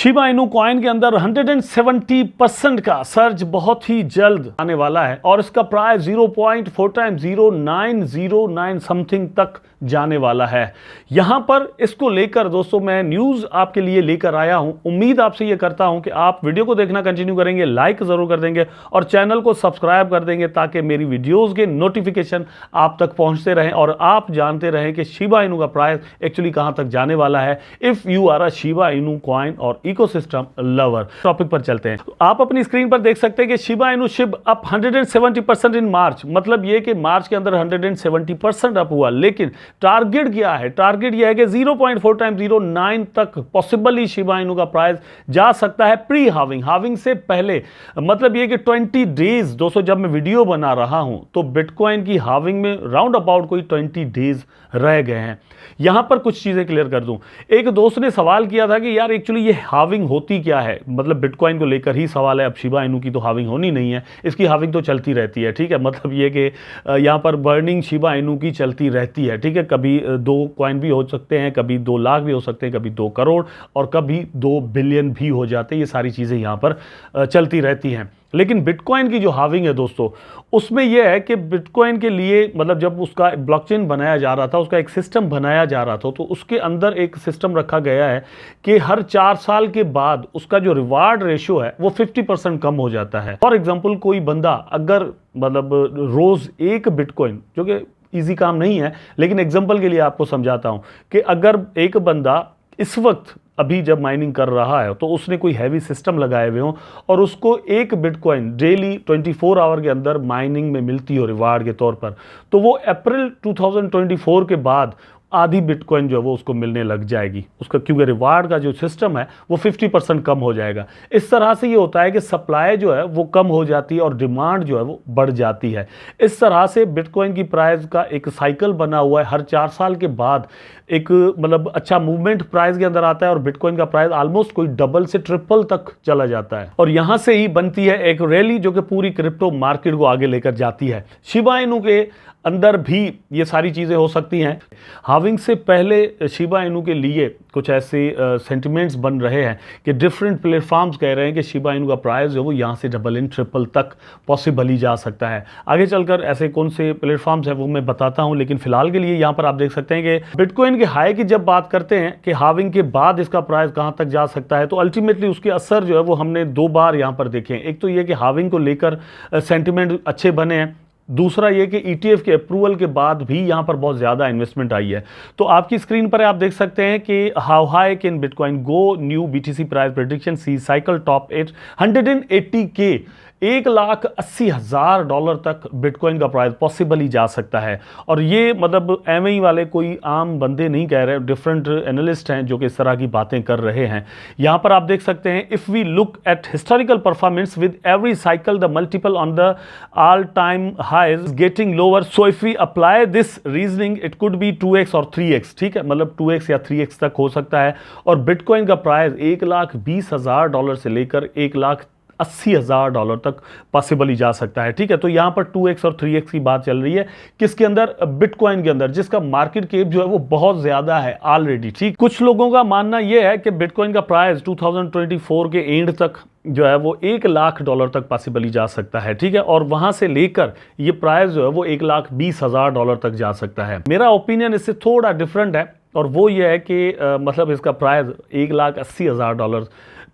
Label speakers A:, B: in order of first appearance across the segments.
A: Shiba Inu coin के अंदर 170% का सर्ज बहुत ही जल्द आने वाला है और इसका प्राइस 0.4 टाइम्स 0909 समथिंग तक जाने वाला है। यहां पर इसको लेकर दोस्तों मैं न्यूज आपके लिए लेकर आया हूं। उम्मीद आपसे यह करता हूं कि आप वीडियो को देखना कंटिन्यू करेंगे, लाइक जरूर कर देंगे और चैनल को सब्सक्राइब कर देंगे ताकि मेरी वीडियोस के नोटिफिकेशन आप तक पहुंचते रहें और आप जानते रहें कि शिबा इनू का प्राइस एक्चुअली कहां तक जाने वाला है। If you are a Shiba Inu coin और इकोसिस्टम लवर। टॉपिक पर चलते हैं। तो आप अपनी स्क्रीन पर देख सकते हैं कि शिबा इनू शिब अप 170% इन मार्च, मतलब यह कि मार्च के अंदर 170% अप हुआ। लेकिन टारगेट क्या है? टारगेट यह है कि 0.4 टाइम 09 तक पॉसिबली शिबा इनू का प्राइस जा सकता है प्री हाविंग, हाविंग से पहले। मतलब यह कि 20 डेज दोस्तों, जब मैं वीडियो बना रहा हूं तो बिटकॉइन की हाविंग में राउंड अबाउट कोई 20 डेज रह गए हैं। यहां पर कुछ चीजें क्लियर कर दूं। एक दोस्त ने सवाल किया था कि यार एक्चुअली ये हाविंग होती क्या है, मतलब बिटकॉइन को लेकर ही सवाल है। अब शिबा इनू की तो हाविंग होनी नहीं है, इसकी हाविंग तो चलती रहती है, ठीक है। मतलब ये कि यहां पर बर्निंग शिबा इनू की चलती रहती है, ठीक है। कभी 2 कॉइन भी हो सकते हैं, कभी 2 लाख भी हो सकते हैं, कभी 2 करोड़ और कभी 2 बिलियन भी हो जाते हैं। ये सारी चीजें यहां पर चलती रहती हैं। लेकिन बिटकॉइन की जो हाविंग है दोस्तों, उसमें यह है कि बिटकॉइन के लिए मतलब जब उसका ब्लॉकचेन बनाया जा रहा था, उसका एक सिस्टम बनाया जा रहा था, तो उसके अंदर एक सिस्टम रखा गया है कि हर 4 साल के बाद उसका जो रिवार्ड रेशियो है वो 50% कम हो जाता है। फॉर एग्जांपल कोई बंदा अगर मतलब रोज एक बिटकॉइन, जो कि ईजी काम नहीं है लेकिन एग्जांपल के लिए आपको समझाता हूं कि अगर एक बंदा इस वक्त अभी जब माइनिंग कर रहा है तो उसने कोई हैवी सिस्टम लगाए हुए हो और उसको एक बिटकॉइन डेली 24 आवर के अंदर माइनिंग में मिलती हो रिवार्ड के तौर पर, तो वो अप्रैल 2024 के बाद आधी बिटकॉइन जो है वो उसको मिलने लग जाएगी उसका, क्योंकि रिवार्ड का जो सिस्टम है वो 50% कम हो जाएगा। इस तरह से ये होता है कि सप्लाई जो है वो कम हो जाती है और डिमांड जो है वो बढ़ जाती है। इस तरह से बिटकॉइन की प्राइस का एक साइकिल बना हुआ है। हर 4 साल के बाद एक मतलब अच्छा मूवमेंट प्राइस के अंदर आता है और बिटकॉइन का प्राइस ऑलमोस्ट कोई डबल से ट्रिपल तक चला जाता है और यहां से ही बनती है एक रैली जो कि पूरी क्रिप्टो मार्केट को आगे लेकर जाती है। शिबा इनू के अंदर भी ये सारी चीजें हो सकती हैं। हाविंग से पहले शिबा इनू के लिए कुछ ऐसे सेंटिमेंट्स बन रहे हैं कि डिफरेंट प्लेटफॉर्म्स कह रहे हैं कि शिबा इनू का प्राइस जो वो यहाँ से डबल इन ट्रिपल तक पॉसिबली जा सकता है। आगे चलकर ऐसे कौन से प्लेटफॉर्म्स हैं वो मैं बताता हूं, लेकिन फिलहाल के लिए यहाँ पर आप देख सकते हैं कि बिटकॉइन के हाई की जब बात करते हैं कि हाविंग के बाद इसका प्राइस कहाँ तक जा सकता है, तो अल्टीमेटली उसके असर जो है वो हमने 2 बार यहाँ पर देखे हैं। एक तो ये कि हाविंग को लेकर सेंटिमेंट अच्छे बने हैं, दूसरा यह कि ईटीएफ के अप्रूवल के बाद भी यहां पर बहुत ज्यादा इन्वेस्टमेंट आई है। तो आपकी स्क्रीन पर आप देख सकते हैं कि how high can Bitcoin go, new BTC price prediction, see cycle top 180K, $1,80,000 तक बिटकॉइन का प्राइस पॉसिबली जा सकता है। और ये मतलब एमआई वाले कोई आम बंदे नहीं कह रहे, डिफरेंट एनालिस्ट हैं जो कि इस तरह की बातें कर रहे हैं। यहां पर आप देख सकते हैं, if we look at historical performance with every cycle the multiple on the all time high is getting lower, so if we apply this reasoning it could be 2x और 3x, ठीक है। मतलब 2x या 3x तक हो सकता है और बिटकॉइन का प्राइस $1,20,000 से लेकर $1,80,000 तक पॉसिबली जा सकता है, ठीक है। तो यहां पर 2x और 3x की बात चल रही है किसके अंदर? बिटकॉइन के अंदर, जिसका मार्केट कैप जो है वो बहुत ज्यादा है ऑलरेडी, ठीक। कुछ लोगों का मानना यह है कि बिटकॉइन का प्राइस 2024 के एंड तक जो है वो $1,00,000 तक पॉसिबली जा सकता है, ठीक है। और वहां से लेकर ये प्राइस जो है वो $1,20,000 तक जा सकता है। मेरा ओपिनियन इससे थोड़ा डिफरेंट है और वो ये है कि मतलब इसका प्राइस $1,80,000,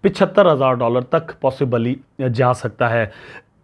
A: $75,000 तक पॉसिबली जा सकता है।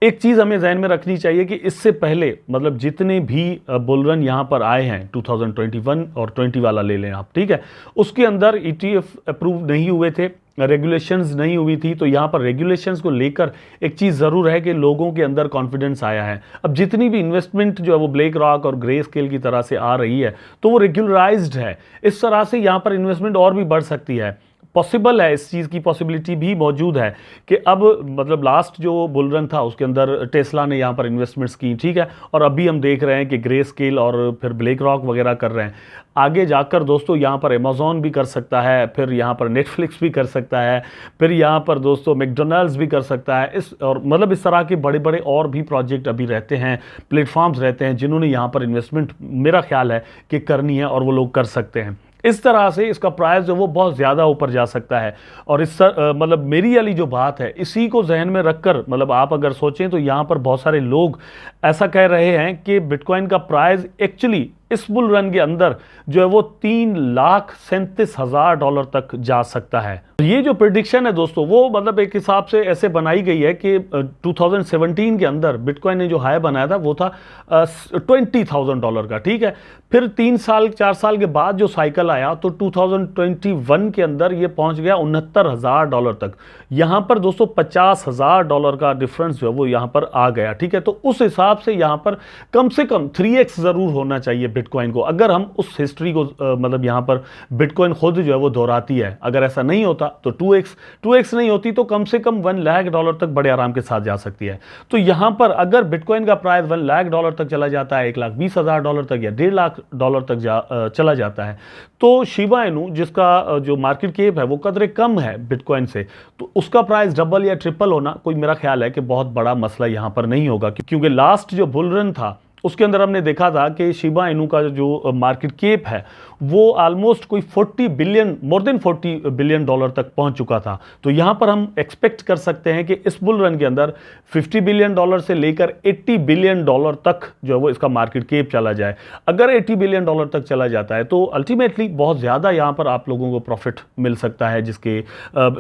A: एक चीज़ हमें ध्यान में रखनी चाहिए कि इससे पहले मतलब जितने भी बुलरन यहाँ पर आए हैं 2021 और 20 वाला ले लें आप, ठीक है, उसके अंदर ETF अप्रूव नहीं हुए थे, रेगुलेशंस नहीं हुई थी। तो यहाँ पर रेगुलेशंस को लेकर एक चीज़ ज़रूर है कि लोगों के अंदर कॉन्फिडेंस आया है। अब जितनी भी इन्वेस्टमेंट जो है वो ब्लैक रॉक और ग्रे स्केल की तरह से आ रही है तो वो रेगुलराइज्ड है। इस तरह से यहाँ पर इन्वेस्टमेंट और भी बढ़ सकती है, पॉसिबल है, इस चीज़ की पॉसिबिलिटी भी मौजूद है कि अब मतलब लास्ट जो बुलरन था उसके अंदर टेस्ला ने यहाँ पर इन्वेस्टमेंट्स की, ठीक है। और अभी हम देख रहे हैं कि ग्रे स्केल और फिर ब्लैक रॉक वगैरह कर रहे हैं। आगे जाकर दोस्तों यहाँ पर अमेज़ॉन भी कर सकता है, फिर यहाँ पर नेटफ्लिक्स भी कर सकता है, फिर यहाँ पर दोस्तों मैकडॉनल्ड्स भी कर सकता है। इस और मतलब इस तरह के बड़े बड़े और भी प्रोजेक्ट अभी रहते हैं, प्लेटफॉर्म्स रहते हैं जिन्होंने यहाँ पर इन्वेस्टमेंट मेरा ख्याल है कि करनी है और वो लोग कर सकते हैं। इस तरह से इसका प्राइस जो वो बहुत ज़्यादा ऊपर जा सकता है। और इस मतलब मेरी वाली जो बात है इसी को जहन में रखकर मतलब आप अगर सोचें तो यहाँ पर बहुत सारे लोग ऐसा कह रहे हैं कि बिटकॉइन का प्राइस एक्चुअली इस बुल रन के अंदर जो है वो $3,37,000 तक जा सकता है। ये जो प्रिडिक्शन है दोस्तों वो मतलब एक हिसाब से ऐसे बनाई गई है कि 2017 के अंदर बिटकॉइन ने जो हाई बनाया था वो था $20,000 का, ठीक है। फिर 3-4 साल के बाद जो साइकिल आया तो 2021 के अंदर ये पहुंच गया $69,000 तक। यहां पर दोस्तों $50,000 का डिफरेंस जो है वो यहां पर आ गया, ठीक है। तो उस हिसाब से यहां पर कम से कम 3x जरूर होना चाहिए बिटकॉइन को, अगर हम उस हिस्ट्री को मतलब यहां पर बिटकॉइन खुद जो है वो दोहराती है। अगर ऐसा नहीं होता तो 2x नहीं होती तो कम से कम $1 लाख तक बड़े आराम के साथ जा सकती है। तो यहां पर अगर बिटकॉइन का प्राइस $1 लाख तक चला जाता है, $1,20,000 तक या $1.5 लाख तक चला जाता है, तो शिबा इनू जिसका जो मार्केट कैप है वो कदरे कम है बिटकॉइन से, तो उसका प्राइस डबल या ट्रिपल होना कोई मेरा ख्याल है कि बहुत बड़ा मसला यहां पर नहीं होगा। क्योंकि लास्ट जो बुल रन था उसके अंदर हमने देखा था कि शिबा इनू का जो मार्केट कैप है वो ऑलमोस्ट कोई मोर देन $40 बिलियन तक पहुंच चुका था। तो यहां पर हम एक्सपेक्ट कर सकते हैं कि इस बुल रन के अंदर $50 बिलियन से लेकर $80 बिलियन तक जो है वो इसका मार्केट कैप चला जाए। अगर $80 बिलियन तक चला जाता है तो अल्टीमेटली बहुत ज़्यादा यहां पर आप लोगों को प्रॉफिट मिल सकता है, जिसके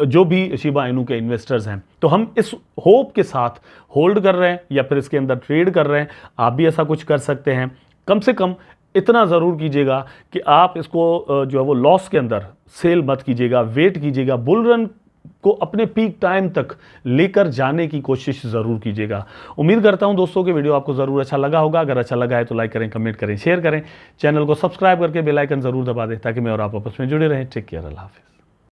A: जो भी शिबा इनू के इन्वेस्टर्स हैं। तो हम इस होप के साथ होल्ड कर रहे हैं या फिर इसके अंदर ट्रेड कर रहे हैं। आप भी ऐसा कुछ कर सकते हैं। कम से कम इतना ज़रूर कीजिएगा कि आप इसको जो है वो लॉस के अंदर सेल मत कीजिएगा, वेट कीजिएगा, बुल रन को अपने पीक टाइम तक लेकर जाने की कोशिश ज़रूर कीजिएगा। उम्मीद करता हूं दोस्तों कि वीडियो आपको ज़रूर अच्छा लगा होगा। अगर अच्छा लगा है तो लाइक करें, कमेंट करें, शेयर करें, चैनल को सब्सक्राइब करके बेल आइकन ज़रूर दबा दें ताकि मैं और आप आपस में जुड़े रहें। टेक केयर, अल्लाह हाफिज़।